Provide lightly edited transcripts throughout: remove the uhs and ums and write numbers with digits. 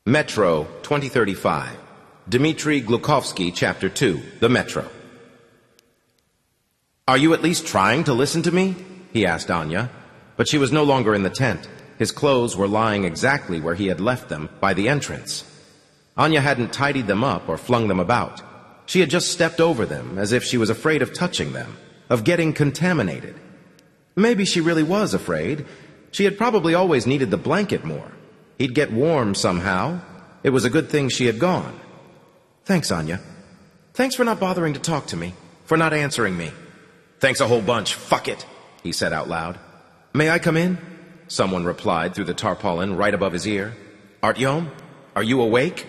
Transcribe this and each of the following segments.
Metro 2035. Dmitry Glukhovsky, Chapter 2. The Metro. "Are you at least trying to listen to me?" he asked Anya. But she was no longer in the tent. His clothes were lying exactly where he had left them, by the entrance. Anya hadn't tidied them up or flung them about. She had just stepped over them, as if she was afraid of touching them, of getting contaminated. Maybe she really was afraid. She had probably always needed the blanket more. He'd get warm somehow. It was a good thing she had gone. "Thanks, Anya. Thanks for not bothering to talk to me, for not answering me." "Thanks a whole bunch, fuck it," he said out loud. "May I come in?" someone replied through the tarpaulin right above his ear. "Artyom, are you awake?"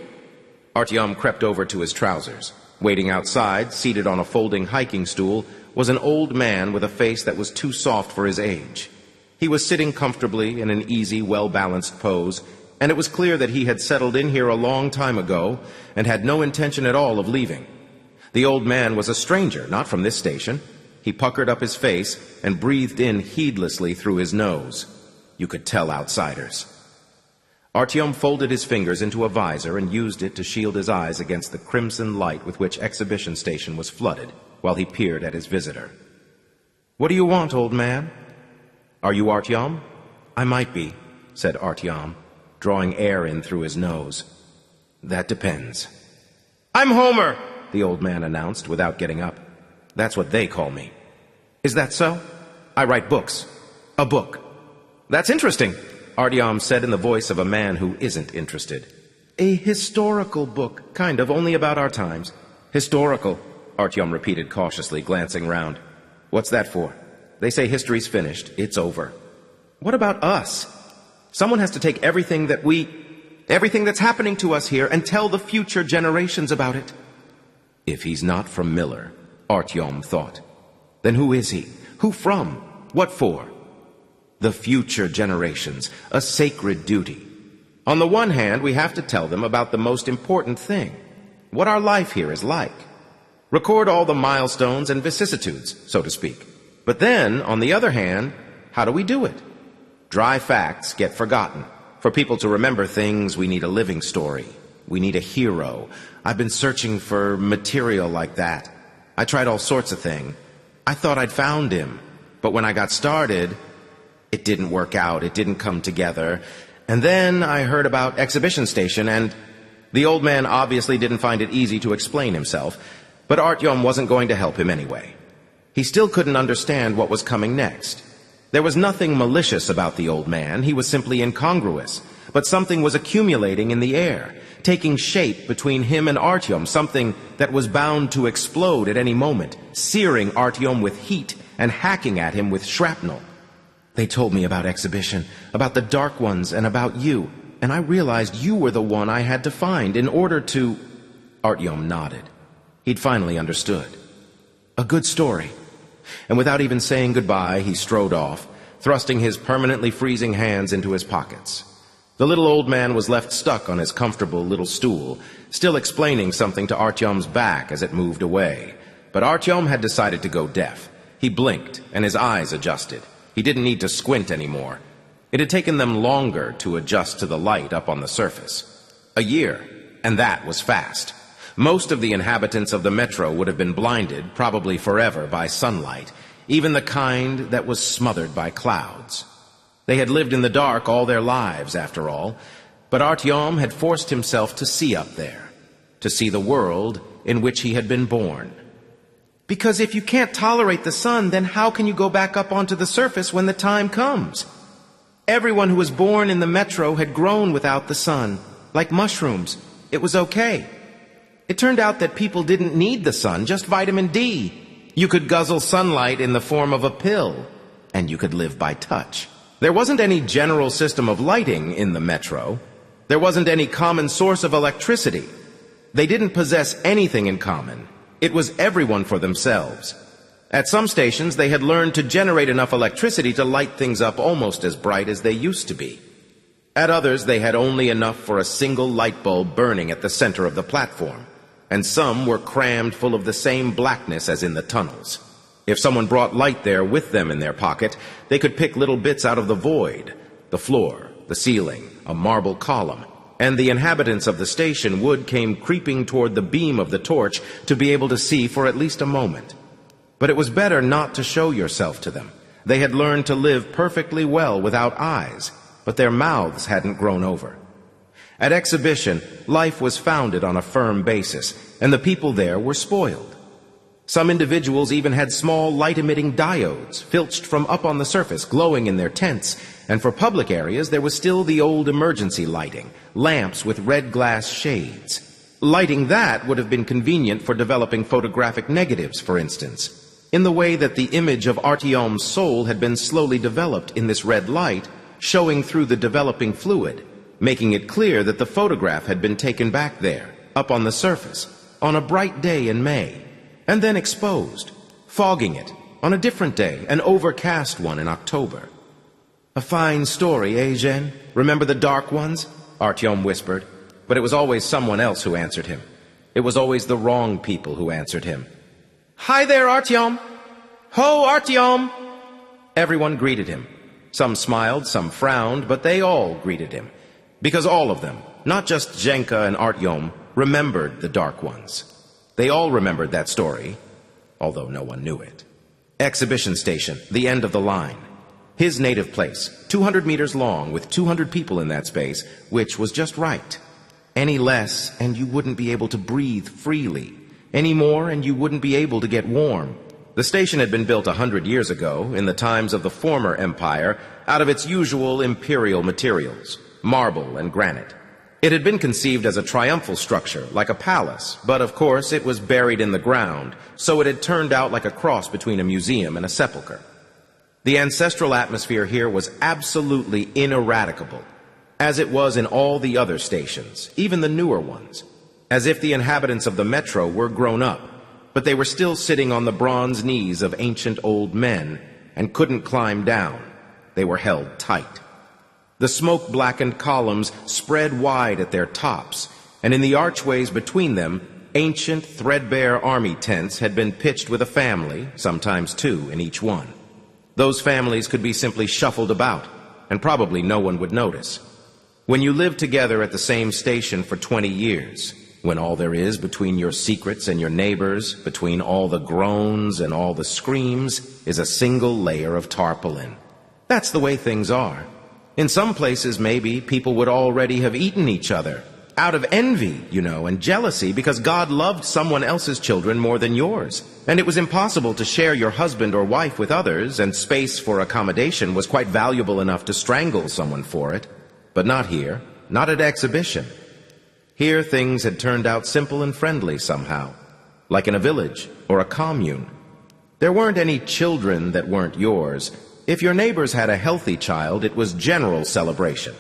Artyom crept over to his trousers. Waiting outside, seated on a folding hiking stool, was an old man with a face that was too soft for his age. He was sitting comfortably in an easy, well-balanced pose, and it was clear that he had settled in here a long time ago and had no intention at all of leaving. The old man was a stranger, not from this station. He puckered up his face and breathed in heedlessly through his nose. You could tell outsiders. Artyom folded his fingers into a visor and used it to shield his eyes against the crimson light with which Exhibition Station was flooded while he peered at his visitor. "What do you want, old man?" "Are you Artyom?" "I might be," said Artyom, drawing air in through his nose. "That depends." "I'm Homer," the old man announced without getting up. "That's what they call me." "Is that so?" "I write books." "A book." "That's interesting," Artyom said in the voice of a man who isn't interested. "A historical book, kind of, only about our times." "Historical," Artyom repeated cautiously, glancing round. "What's that for?" "They say history's finished. It's over." "What about us? Someone has to take everything that's happening to us here and tell the future generations about it." If he's not from Miller, Artyom thought, then who is he? Who from? What for? The future generations, a sacred duty. On the one hand, we have to tell them about the most important thing, what our life here is like. Record all the milestones and vicissitudes, so to speak. But then, on the other hand, how do we do it? Dry facts get forgotten. For people to remember things, we need a living story. We need a hero. I've been searching for material like that. I tried all sorts of things. I thought I'd found him. But when I got started, it didn't work out. It didn't come together. And then I heard about Exhibition Station, and the old man obviously didn't find it easy to explain himself, but Artyom wasn't going to help him anyway. He still couldn't understand what was coming next. There was nothing malicious about the old man. He was simply incongruous. But something was accumulating in the air, taking shape between him and Artyom, something that was bound to explode at any moment, searing Artyom with heat and hacking at him with shrapnel. "They told me about Exhibition, about the Dark Ones, and about you, and I realized you were the one I had to find in order to—" Artyom nodded. He'd finally understood. A good story. And without even saying goodbye, he strode off, thrusting his permanently freezing hands into his pockets. The little old man was left stuck on his comfortable little stool, still explaining something to Artyom's back as it moved away. But Artyom had decided to go deaf. He blinked, and his eyes adjusted. He didn't need to squint anymore. It had taken them longer to adjust to the light up on the surface. A year, and that was fast. Most of the inhabitants of the metro would have been blinded, probably forever, by sunlight, even the kind that was smothered by clouds. They had lived in the dark all their lives, after all, but Artyom had forced himself to see up there, to see the world in which he had been born. Because if you can't tolerate the sun, then how can you go back up onto the surface when the time comes? Everyone who was born in the metro had grown without the sun, like mushrooms. It was okay. It turned out that people didn't need the sun, just vitamin D. You could guzzle sunlight in the form of a pill, and you could live by touch. There wasn't any general system of lighting in the metro. There wasn't any common source of electricity. They didn't possess anything in common. It was everyone for themselves. At some stations, they had learned to generate enough electricity to light things up almost as bright as they used to be. At others, they had only enough for a single light bulb burning at the center of the platform, and some were crammed full of the same blackness as in the tunnels. If someone brought light there with them in their pocket, they could pick little bits out of the void, the floor, the ceiling, a marble column, and the inhabitants of the station would came creeping toward the beam of the torch to be able to see for at least a moment. But it was better not to show yourself to them. They had learned to live perfectly well without eyes, but their mouths hadn't grown over. At exhibition, life was founded on a firm basis, and the people there were spoiled. Some individuals even had small light-emitting diodes, filched from up on the surface, glowing in their tents, and for public areas there was still the old emergency lighting, lamps with red glass shades. Lighting that would have been convenient for developing photographic negatives, for instance, in the way that the image of Artyom's soul had been slowly developed in this red light, showing through the developing fluid, making it clear that the photograph had been taken back there, up on the surface, on a bright day in May, and then exposed, fogging it, on a different day, an overcast one in October. "A fine story, eh, Jean? Remember the dark ones?" Artyom whispered, but it was always someone else who answered him. It was always the wrong people who answered him. "Hi there, Artyom! Ho, Artyom!" Everyone greeted him. Some smiled, some frowned, but they all greeted him. Because all of them, not just Zhenka and Artyom, remembered the Dark Ones. They all remembered that story, although no one knew it. Exhibition station, the end of the line. His native place, 200 meters long, with 200 people in that space, which was just right. Any less, and you wouldn't be able to breathe freely. Any more, and you wouldn't be able to get warm. The station had been built 100 years ago, in the times of the former empire, out of its usual imperial materials, marble and granite. It had been conceived as a triumphal structure, like a palace, but of course it was buried in the ground, so it had turned out like a cross between a museum and a sepulchre. The ancestral atmosphere here was absolutely ineradicable, as it was in all the other stations, even the newer ones, as if the inhabitants of the metro were grown up, but they were still sitting on the bronze knees of ancient old men and couldn't climb down. They were held tight. The smoke-blackened columns spread wide at their tops, and in the archways between them, ancient, threadbare army tents had been pitched with a family, sometimes two in each one. Those families could be simply shuffled about, and probably no one would notice. When you live together at the same station for 20 years, when all there is between your secrets and your neighbors, between all the groans and all the screams, is a single layer of tarpaulin. That's the way things are. In some places, maybe, people would already have eaten each other, out of envy, and jealousy, because God loved someone else's children more than yours. And it was impossible to share your husband or wife with others, and space for accommodation was quite valuable enough to strangle someone for it. But not here, not at exhibition. Here things had turned out simple and friendly somehow, like in a village or a commune. There weren't any children that weren't yours. If your neighbors had a healthy child, it was general celebration.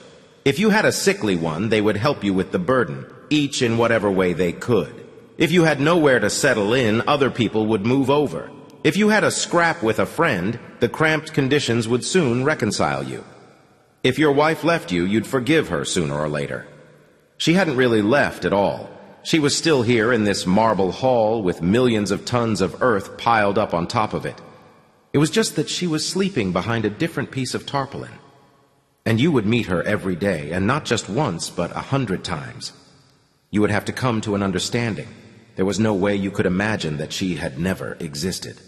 If you had a sickly one, they would help you with the burden, each in whatever way they could. If you had nowhere to settle in, other people would move over. If you had a scrap with a friend, the cramped conditions would soon reconcile you. If your wife left you, you'd forgive her sooner or later. She hadn't really left at all. She was still here in this marble hall with millions of tons of earth piled up on top of it. It was just that she was sleeping behind a different piece of tarpaulin. And you would meet her every day, and not just once, but 100 times. You would have to come to an understanding. There was no way you could imagine that she had never existed.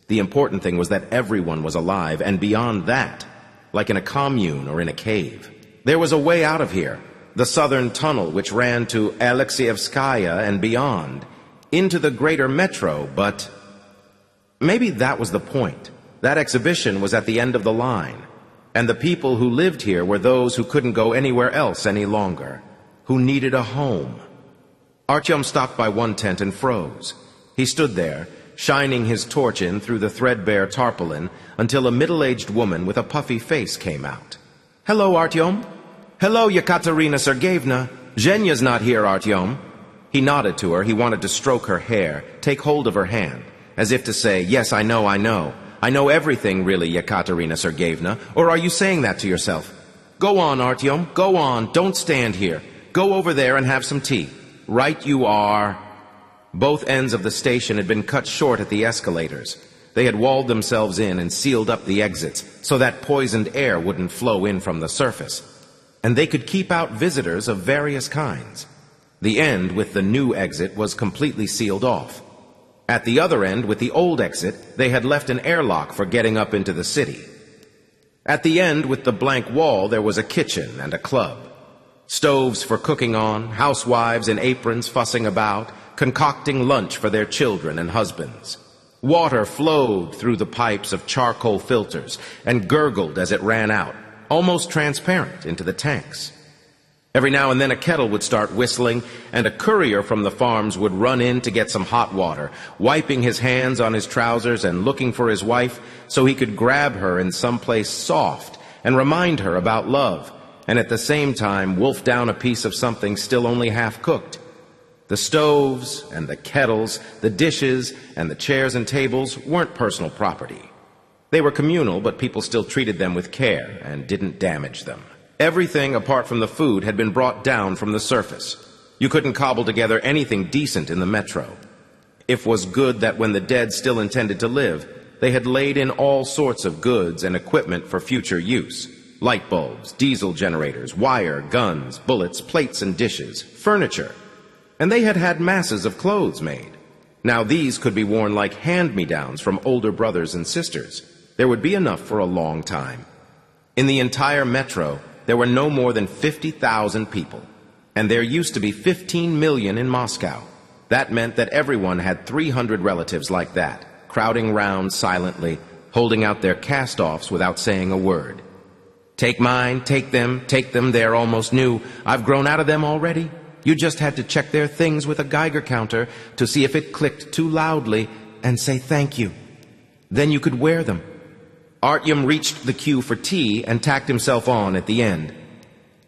The important thing was that everyone was alive, and beyond that, like in a commune or in a cave. There was a way out of here, the southern tunnel which ran to Alexievskaya and beyond, into the greater metro, but maybe that was the point. That exhibition was at the end of the line, and the people who lived here were those who couldn't go anywhere else any longer, who needed a home. Artyom stopped by one tent and froze. He stood there, shining his torch in through the threadbare tarpaulin, until a middle-aged woman with a puffy face came out. "Hello, Artyom." "Hello, Yekaterina Sergeyevna. Zhenya's not here, Artyom." He nodded to her. He wanted to stroke her hair, take hold of her hand, as if to say, "Yes, I know. I know everything, really, Yekaterina Sergeyevna. Or are you saying that to yourself? Go on, Artyom, go on. Don't stand here. Go over there and have some tea. Right you are." Both ends of the station had been cut short at the escalators. They had walled themselves in and sealed up the exits so that poisoned air wouldn't flow in from the surface. and they could keep out visitors of various kinds. The end with the new exit was completely sealed off. At the other end, with the old exit, they had left an airlock for getting up into the city. At the end, with the blank wall, there was a kitchen and a club. Stoves for cooking on, housewives in aprons fussing about, concocting lunch for their children and husbands. Water flowed through the pipes of charcoal filters and gurgled as it ran out, almost transparent, into the tanks. Every now and then a kettle would start whistling, and a courier from the farms would run in to get some hot water, wiping his hands on his trousers and looking for his wife so he could grab her in some place soft and remind her about love, and at the same time wolf down a piece of something still only half cooked. The stoves and the kettles, the dishes and the chairs and tables weren't personal property. They were communal, but people still treated them with care and didn't damage them. Everything apart from the food had been brought down from the surface. You couldn't cobble together anything decent in the metro. It was good that when the dead still intended to live, they had laid in all sorts of goods and equipment for future use. Light bulbs, diesel generators, wire, guns, bullets, plates and dishes, furniture. And they had had masses of clothes made. Now these could be worn like hand-me-downs from older brothers and sisters. There would be enough for a long time. In the entire metro, there were no more than 50,000 people, and there used to be 15 million in Moscow. That meant that everyone had 300 relatives like that, crowding round silently, holding out their cast-offs without saying a word. Take mine, take them, they're almost new. I've grown out of them already. You just had to check their things with a Geiger counter to see if it clicked too loudly and say thank you. Then you could wear them. Artyom reached the queue for tea and tacked himself on at the end.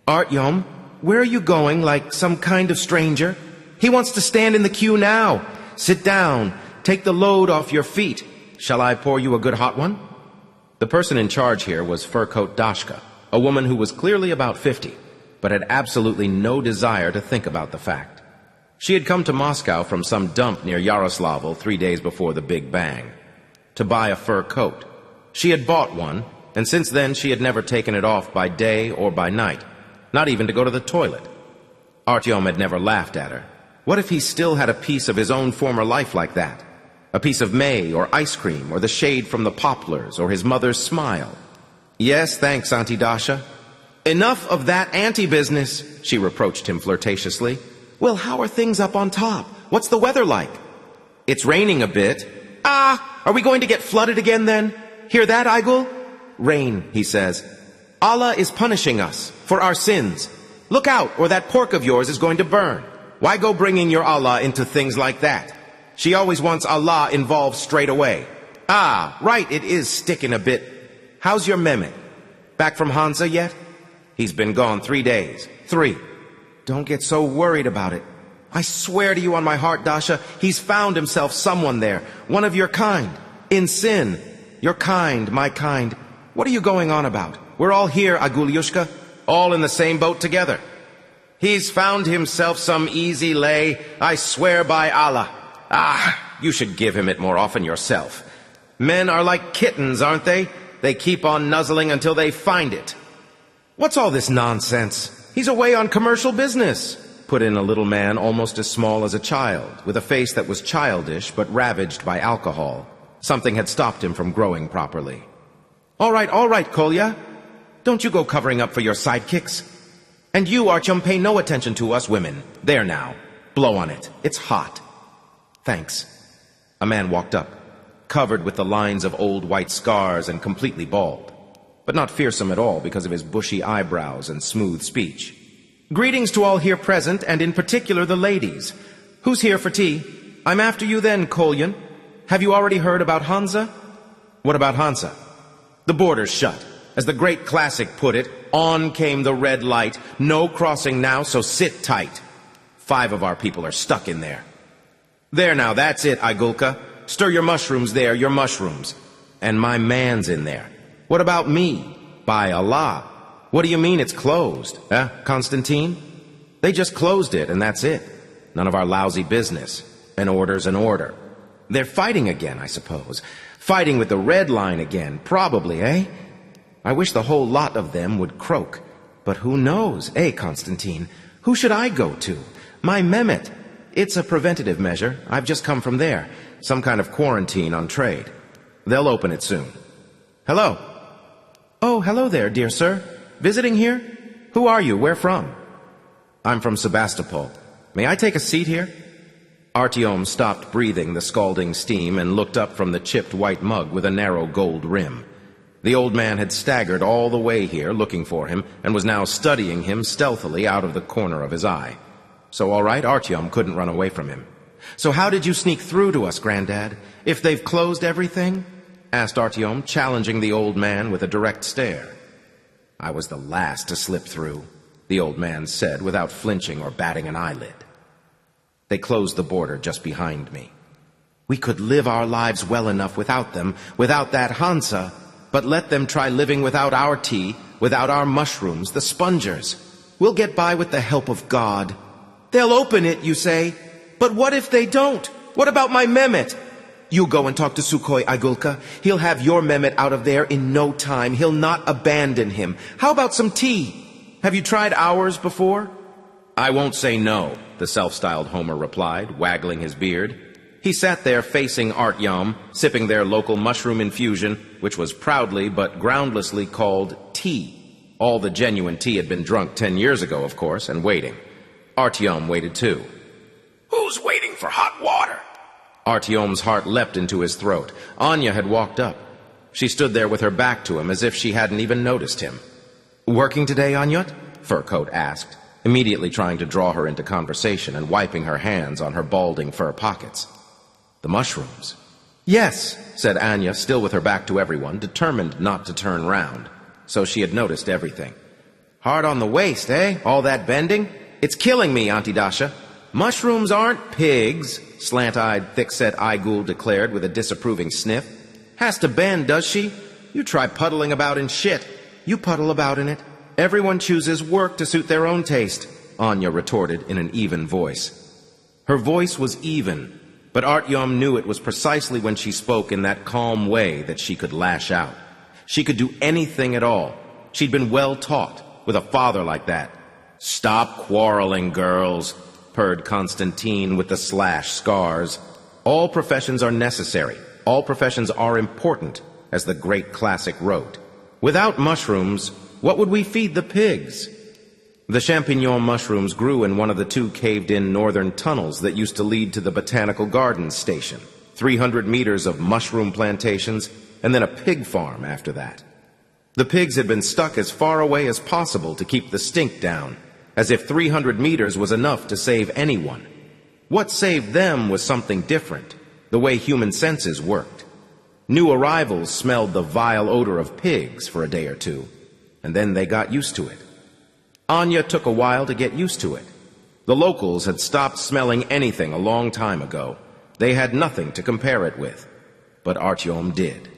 Artyom, where are you going like some kind of stranger? He wants to stand in the queue now. Sit down. Take the load off your feet. Shall I pour you a good hot one? The person in charge here was Fur Coat Dashka, a woman who was clearly about 50, but had absolutely no desire to think about the fact. She had come to Moscow from some dump near Yaroslavl 3 days before the Big Bang, to buy a fur coat. She had bought one, and since then she had never taken it off by day or by night, not even to go to the toilet. Artyom had never laughed at her. What if he still had a piece of his own former life like that? A piece of May or ice cream or the shade from the poplars or his mother's smile? Yes, thanks, Auntie Dasha. Enough of that auntie business, she reproached him flirtatiously. Well, how are things up on top? What's the weather like? It's raining a bit. Ah, are we going to get flooded again then? Hear that, Igul? Rain, he says. Allah is punishing us for our sins. Look out, or that pork of yours is going to burn. Why go bringing your Allah into things like that? She always wants Allah involved straight away. Ah, right, it is sticking a bit. How's your Mehmet? Back from Hansa yet? He's been gone 3 days. 3. Don't get so worried about it. I swear to you on my heart, Dasha, he's found himself someone there, one of your kind, in sin. Your kind, my kind. What are you going on about? We're all here, Agulyushka, all in the same boat together. He's found himself some easy lay, I swear by Allah. Ah, you should give him it more often yourself. Men are like kittens, aren't they? They keep on nuzzling until they find it. What's all this nonsense? He's away on commercial business, put in a little man almost as small as a child, with a face that was childish but ravaged by alcohol. Something had stopped him from growing properly. All right, Kolya. Don't you go covering up for your sidekicks. And you, Artyom, pay no attention to us women. There now. Blow on it. It's hot. Thanks. A man walked up, covered with the lines of old white scars and completely bald, but not fearsome at all because of his bushy eyebrows and smooth speech. Greetings to all here present, and in particular the ladies. Who's here for tea? I'm after you then, Kolyan. Have you already heard about Hansa? What about Hansa? The border's shut. As the great classic put it, on came the red light. No crossing now, so sit tight. 5 of our people are stuck in there. There now, that's it, Igulka. Stir your mushrooms there, your mushrooms. And my man's in there. What about me? By Allah. What do you mean it's closed? Constantine? They just closed it, and that's it. None of our lousy business. An order's an order. They're fighting again, I suppose. Fighting with the red line again, probably, eh? I wish the whole lot of them would croak. But who knows, eh, Constantine? Who should I go to? My Mehmet. It's a preventative measure. I've just come from there. Some kind of quarantine on trade. They'll open it soon. Hello. Oh, hello there, dear sir. Visiting here? Who are you? Where from? I'm from Sebastopol. May I take a seat here? Artyom stopped breathing the scalding steam and looked up from the chipped white mug with a narrow gold rim. The old man had staggered all the way here looking for him and was now studying him stealthily out of the corner of his eye. So all right, Artyom couldn't run away from him. So how did you sneak through to us, Granddad? If they've closed everything? Asked Artyom, challenging the old man with a direct stare. I was the last to slip through, the old man said without flinching or batting an eyelid. They closed the border just behind me. We could live our lives well enough without them, without that Hansa, but let them try living without our tea, without our mushrooms, the spongers. We'll get by with the help of God. They'll open it, you say. But what if they don't? What about my Mehmet? You go and talk to Sukhoi Igulka. He'll have your Mehmet out of there in no time. He'll not abandon him. How about some tea? Have you tried ours before? I won't say no, the self-styled Homer replied, waggling his beard. He sat there facing Artyom, sipping their local mushroom infusion, which was proudly but groundlessly called tea. All the genuine tea had been drunk 10 years ago, of course, and waiting. Artyom waited too. Who's waiting for hot water? Artyom's heart leapt into his throat. Anya had walked up. She stood there with her back to him as if she hadn't even noticed him. Working today, Anyut? Furcoat asked, immediately trying to draw her into conversation and wiping her hands on her balding fur pockets. The mushrooms. Yes, said Anya, still with her back to everyone, determined not to turn round. So she had noticed everything. Hard on the waist, eh? All that bending? It's killing me, Auntie Dasha. Mushrooms aren't pigs, slant-eyed, thick-set Igul declared with a disapproving sniff. Has to bend, does she? You try puddling about in shit. You puddle about in it. Everyone chooses work to suit their own taste, Anya retorted in an even voice. Her voice was even, but Artyom knew it was precisely when she spoke in that calm way that she could lash out. She could do anything at all. She'd been well taught, with a father like that. Stop quarreling, girls, purred Constantine with the slash scars. All professions are necessary. All professions are important, as the great classic wrote. Without mushrooms, what would we feed the pigs? The champignon mushrooms grew in one of the two caved-in northern tunnels that used to lead to the Botanical Gardens station. 300 meters of mushroom plantations, and then a pig farm after that. The pigs had been stuck as far away as possible to keep the stink down, as if 300 meters was enough to save anyone. What saved them was something different, the way human senses worked. New arrivals smelled the vile odor of pigs for a day or two, and then they got used to it. Anya took a while to get used to it. The locals had stopped smelling anything a long time ago. They had nothing to compare it with, but Artyom did.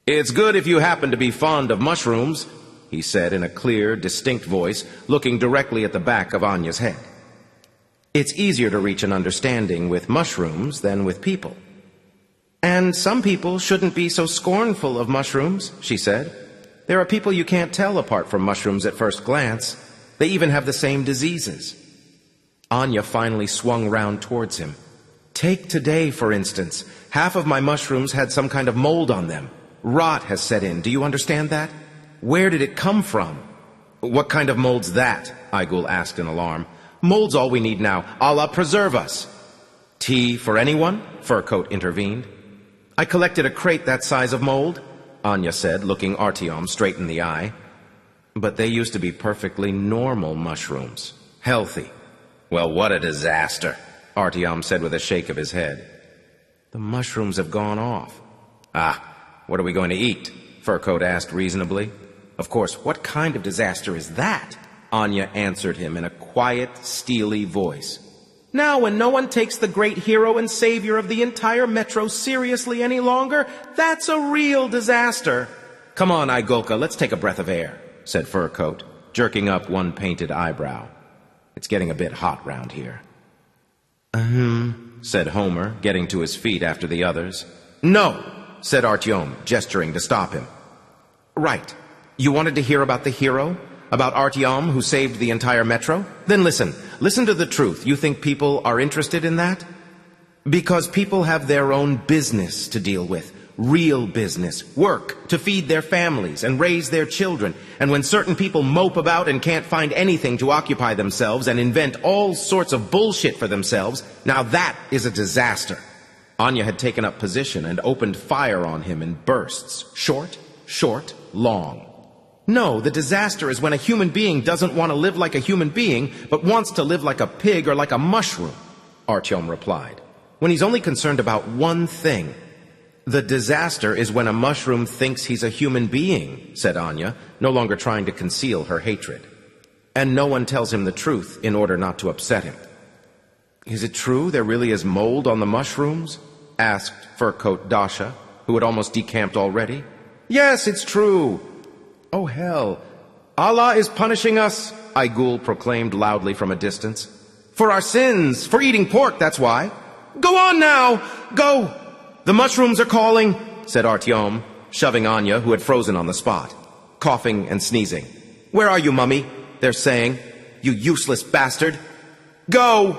It's good if you happen to be fond of mushrooms, he said in a clear, distinct voice, looking directly at the back of Anya's head. It's easier to reach an understanding with mushrooms than with people. And some people shouldn't be so scornful of mushrooms, she said. There are people you can't tell apart from mushrooms at first glance. They even have the same diseases. Anya finally swung round towards him. Take today, for instance. Half of my mushrooms had some kind of mold on them. Rot has set in. Do you understand that? Where did it come from? What kind of mold's that? Igul asked in alarm. Mold's all we need now. Allah preserve us. Tea for anyone? Furcoat intervened. I collected a crate that size of mold, Anya said, looking Artyom straight in the eye. But they used to be perfectly normal mushrooms. Healthy. Well, what a disaster, Artyom said with a shake of his head. The mushrooms have gone off. Ah, what are we going to eat? Furcoat asked reasonably. Of course, what kind of disaster is that? Anya answered him in a quiet, steely voice. Now when no one takes the great hero and savior of the entire metro seriously any longer, that's a real disaster. Come on, Igulka, let's take a breath of air, said Furcoat, jerking up one painted eyebrow. It's getting a bit hot round here. Said Homer, getting to his feet after the others. No, said Artyom, gesturing to stop him. Right. You wanted to hear about the hero? About Artyom, who saved the entire metro? Then listen. Listen to the truth. You think people are interested in that? Because people have their own business to deal with. Real business. Work to feed their families and raise their children. And when certain people mope about and can't find anything to occupy themselves and invent all sorts of bullshit for themselves, now that is a disaster. Anya had taken up position and opened fire on him in bursts. Short, short, long. No, the disaster is when a human being doesn't want to live like a human being, but wants to live like a pig or like a mushroom, Artyom replied. When he's only concerned about one thing. The disaster is when a mushroom thinks he's a human being, said Anya, no longer trying to conceal her hatred. And no one tells him the truth in order not to upset him. Is it true there really is mold on the mushrooms? Asked Fur Coat Dasha, who had almost decamped already. Yes, it's true. Oh, hell. Allah is punishing us, Aigul proclaimed loudly from a distance. For our sins, for eating pork, that's why. Go on now! Go! The mushrooms are calling, said Artyom, shoving Anya, who had frozen on the spot, coughing and sneezing. Where are you, mummy? They're saying. You useless bastard. Go!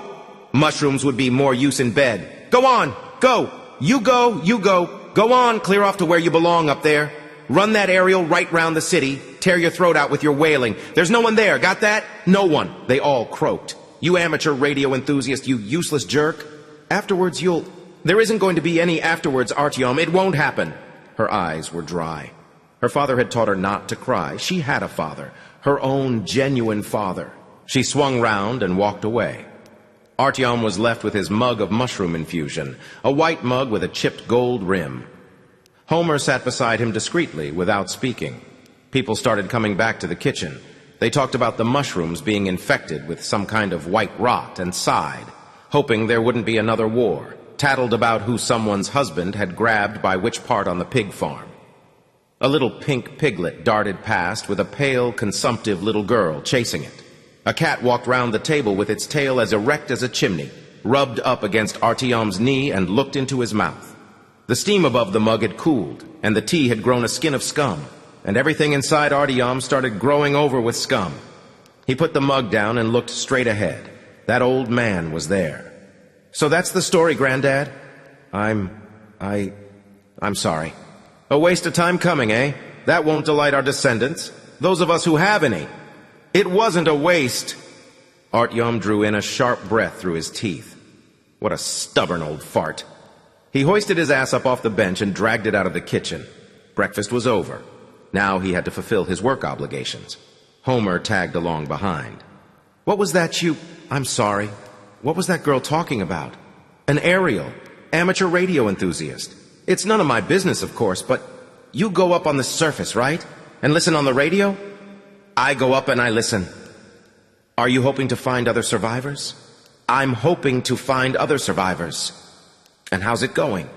Mushrooms would be more use in bed. Go on! Go! You go, you go. Go on, clear off to where you belong up there. Run that aerial right round the city. Tear your throat out with your wailing. There's no one there, got that? No one. They all croaked. You amateur radio enthusiast, you useless jerk. Afterwards you'll... There isn't going to be any afterwards, Artyom. It won't happen. Her eyes were dry. Her father had taught her not to cry. She had a father. Her own genuine father. She swung round and walked away. Artyom was left with his mug of mushroom infusion, a white mug with a chipped gold rim. Homer sat beside him discreetly, without speaking. People started coming back to the kitchen. They talked about the mushrooms being infected with some kind of white rot and sighed, hoping there wouldn't be another war, tattled about who someone's husband had grabbed by which part on the pig farm. A little pink piglet darted past with a pale, consumptive little girl chasing it. A cat walked round the table with its tail as erect as a chimney, rubbed up against Artyom's knee and looked into his mouth. The steam above the mug had cooled, and the tea had grown a skin of scum, and everything inside Artyom started growing over with scum. He put the mug down and looked straight ahead. That old man was there. So that's the story, Granddad? I'm sorry. A waste of time coming, eh? That won't delight our descendants, those of us who have any. It wasn't a waste. Artyom drew in a sharp breath through his teeth. What a stubborn old fart. He hoisted his ass up off the bench and dragged it out of the kitchen. Breakfast was over. Now he had to fulfill his work obligations. Homer tagged along behind. What was that I'm sorry. What was that girl talking about? An aerial, amateur radio enthusiast. It's none of my business, of course, but you go up on the surface, right? And listen on the radio? I go up and I listen. Are you hoping to find other survivors? I'm hoping to find other survivors. And how's it going?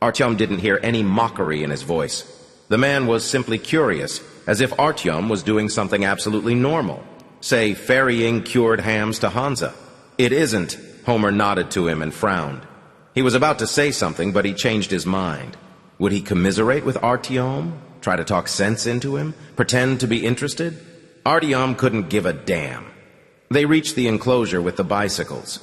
Artyom didn't hear any mockery in his voice. The man was simply curious, as if Artyom was doing something absolutely normal. Say, ferrying cured hams to Hansa. It isn't. Homer nodded to him and frowned. He was about to say something, but he changed his mind. Would he commiserate with Artyom? Try to talk sense into him? Pretend to be interested? Artyom couldn't give a damn. They reached the enclosure with the bicycles.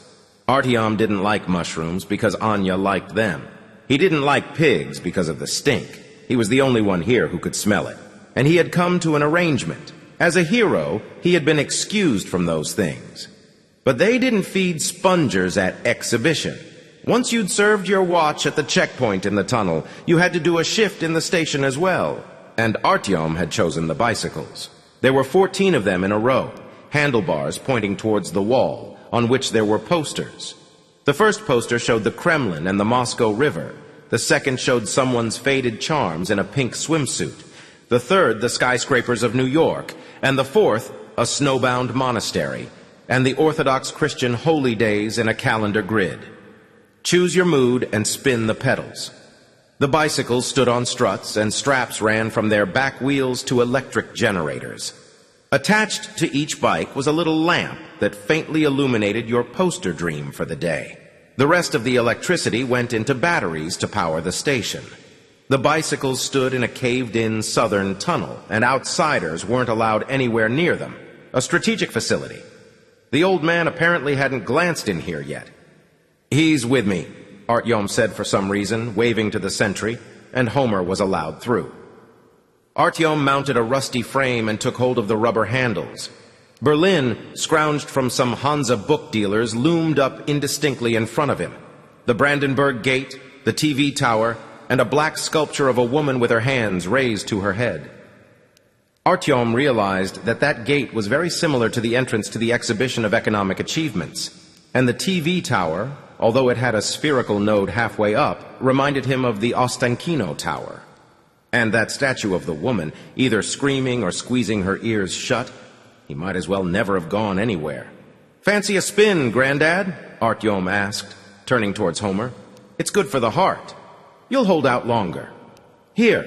Artyom didn't like mushrooms because Anya liked them. He didn't like pigs because of the stink. He was the only one here who could smell it. And he had come to an arrangement. As a hero, he had been excused from those things. But they didn't feed spongers at exhibition. Once you'd served your watch at the checkpoint in the tunnel, you had to do a shift in the station as well. And Artyom had chosen the bicycles. There were 14 of them in a row, handlebars pointing towards the wall, on which there were posters. The first poster showed the Kremlin and the Moscow River. The second showed someone's faded charms in a pink swimsuit. The third, the skyscrapers of New York. And the fourth, a snowbound monastery. And the Orthodox Christian holy days in a calendar grid. Choose your mood and spin the pedals. The bicycles stood on struts, and straps ran from their back wheels to electric generators. Attached to each bike was a little lamp that faintly illuminated your poster dream for the day. The rest of the electricity went into batteries to power the station. The bicycles stood in a caved-in southern tunnel, and outsiders weren't allowed anywhere near them, a strategic facility. The old man apparently hadn't glanced in here yet. "He's with me," Artyom said for some reason, waving to the sentry, and Homer was allowed through. Artyom mounted a rusty frame and took hold of the rubber handles. Berlin, scrounged from some Hansa book dealers, loomed up indistinctly in front of him. The Brandenburg Gate, the TV tower, and a black sculpture of a woman with her hands raised to her head. Artyom realized that that gate was very similar to the entrance to the exhibition of economic achievements, and the TV tower, although it had a spherical node halfway up, reminded him of the Ostankino Tower. And that statue of the woman, either screaming or squeezing her ears shut, he might as well never have gone anywhere. "Fancy a spin, Grandad?" Artyom asked, turning towards Homer. "It's good for the heart. You'll hold out longer. Here."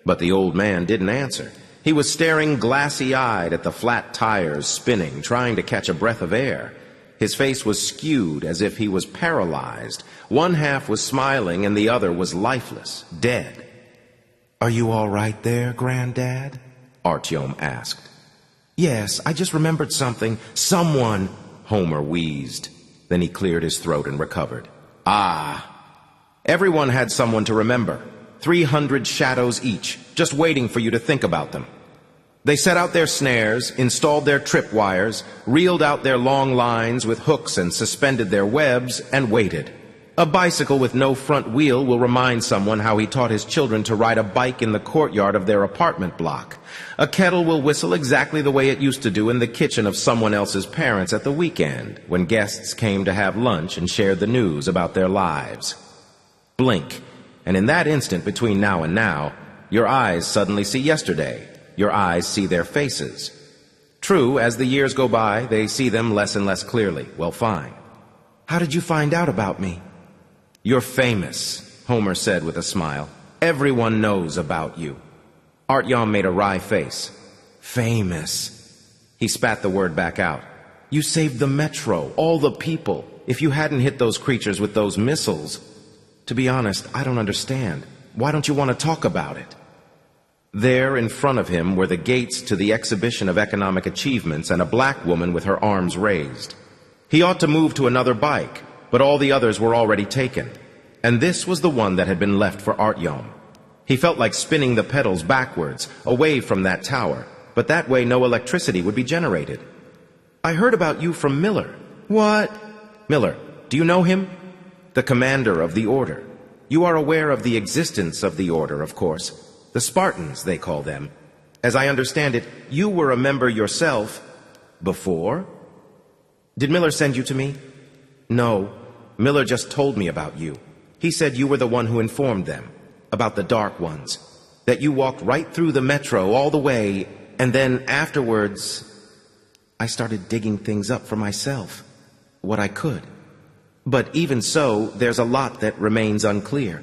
But the old man didn't answer. He was staring glassy-eyed at the flat tires spinning, trying to catch a breath of air. His face was skewed as if he was paralyzed. One half was smiling and the other was lifeless, dead. "Are you all right there, Granddad?" Artyom asked. "Yes, I just remembered something. Someone," Homer wheezed. Then he cleared his throat and recovered. "Ah." Everyone had someone to remember. 300 shadows each, just waiting for you to think about them. They set out their snares, installed their tripwires, reeled out their long lines with hooks and suspended their webs, and waited. A bicycle with no front wheel will remind someone how he taught his children to ride a bike in the courtyard of their apartment block. A kettle will whistle exactly the way it used to do in the kitchen of someone else's parents at the weekend, when guests came to have lunch and shared the news about their lives. Blink, and in that instant between now and now, your eyes suddenly see yesterday. Your eyes see their faces. True, as the years go by, they see them less and less clearly. Well, fine. "How did you find out about me?" "You're famous," Homer said with a smile. "Everyone knows about you." Artyom made a wry face. "Famous." He spat the word back out. "You saved the metro, all the people. If you hadn't hit those creatures with those missiles... To be honest, I don't understand. Why don't you want to talk about it?" There in front of him were the gates to the exhibition of economic achievements and a black woman with her arms raised. He ought to move to another bike, but all the others were already taken. And this was the one that had been left for Artyom. He felt like spinning the pedals backwards, away from that tower, but that way no electricity would be generated. "I heard about you from Miller." "What?" "Miller, do you know him?" "The commander of the Order. You are aware of the existence of the Order, of course. The Spartans, they call them. As I understand it, you were a member yourself before?" "Did Miller send you to me?" "No. Miller just told me about you. He said you were the one who informed them, about the Dark Ones, that you walked right through the metro all the way, and then afterwards, I started digging things up for myself, what I could. But even so, there's a lot that remains unclear.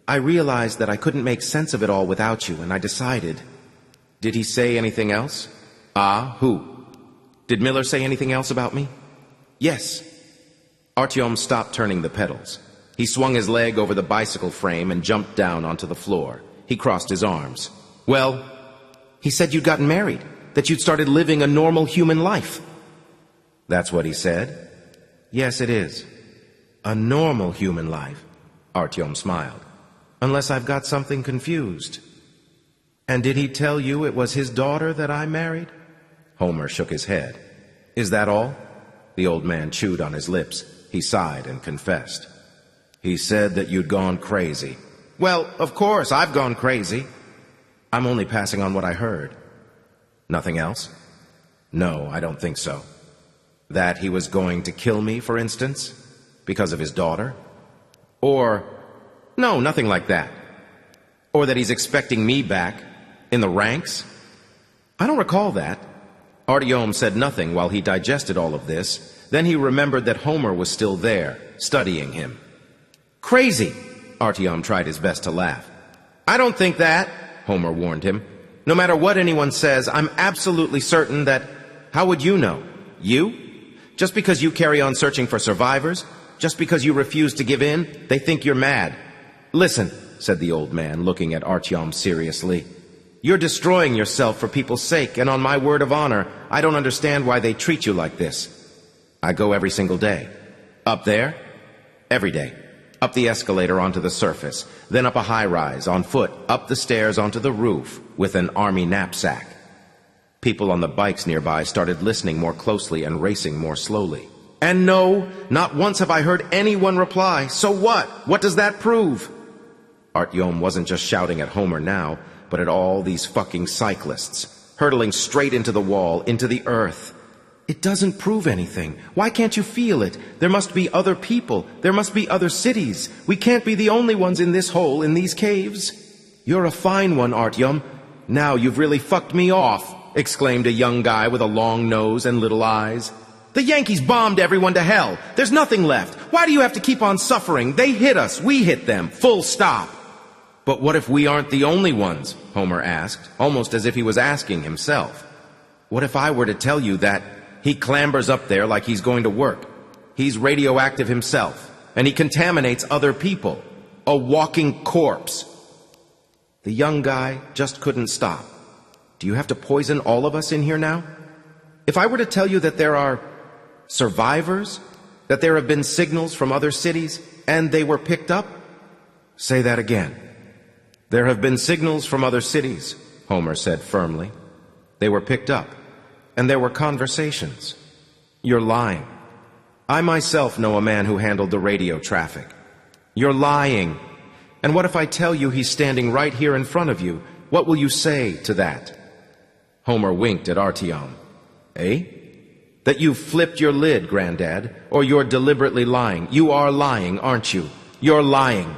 I realized that I couldn't make sense of it all without you, and I decided..." "Did he say anything else?" "Ah, who? Did Miller say anything else about me?" "Yes." Artyom stopped turning the pedals. He swung his leg over the bicycle frame and jumped down onto the floor. He crossed his arms. "Well?" "He said you'd gotten married, that you'd started living a normal human life." "That's what he said?" "Yes, it is. A normal human life." Artyom smiled. "Unless I've got something confused." "And did he tell you it was his daughter that I married?" Homer shook his head. "Is that all?" The old man chewed on his lips. He sighed and confessed. "He said that you'd gone crazy." "Well, of course, I've gone crazy." "I'm only passing on what I heard." "Nothing else?" "No, I don't think so." "That he was going to kill me, for instance? Because of his daughter? Or... No, nothing like that. Or that he's expecting me back, in the ranks? I don't recall that." Artyom said nothing while he digested all of this. Then he remembered that Homer was still there, studying him. "Crazy!" Artyom tried his best to laugh. "I don't think that," Homer warned him. "No matter what anyone says, I'm absolutely certain that... How would you know? You? Just because you carry on searching for survivors? Just because you refuse to give in? They think you're mad. Listen, said the old man, looking at Artyom seriously. "You're destroying yourself for people's sake, and on my word of honor, I don't understand why they treat you like this. I go every single day. Up there? Every day. Up the escalator onto the surface, then up a high-rise, on foot, up the stairs onto the roof, with an army knapsack." People on the bikes nearby started listening more closely and racing more slowly. "And no, not once have I heard anyone reply. So what? What does that prove?" Artyom wasn't just shouting at Homer now, but at all these fucking cyclists, hurtling straight into the wall, into the earth. "It doesn't prove anything. Why can't you feel it? There must be other people. There must be other cities. We can't be the only ones in this hole, in these caves." "You're a fine one, Artyom. Now you've really fucked me off," exclaimed a young guy with a long nose and little eyes. "The Yankees bombed everyone to hell. There's nothing left. Why do you have to keep on suffering? They hit us. We hit them. Full stop." "But what if we aren't the only ones?" Homer asked, almost as if he was asking himself. "What if I were to tell you that he clambers up there like he's going to work? He's radioactive himself, and he contaminates other people. A walking corpse." The young guy just couldn't stop. "Do you have to poison all of us in here now? If I were to tell you that there are survivors, that there have been signals from other cities, and they were picked up?" "Say that again." "There have been signals from other cities," Homer said firmly. "They were picked up, and there were conversations." "You're lying. I myself know a man who handled the radio traffic." "You're lying. And what if I tell you he's standing right here in front of you? What will you say to that?" Homer winked at Artyom. "Eh? That you've flipped your lid, Granddad, or you're deliberately lying. You are lying, aren't you? You're lying."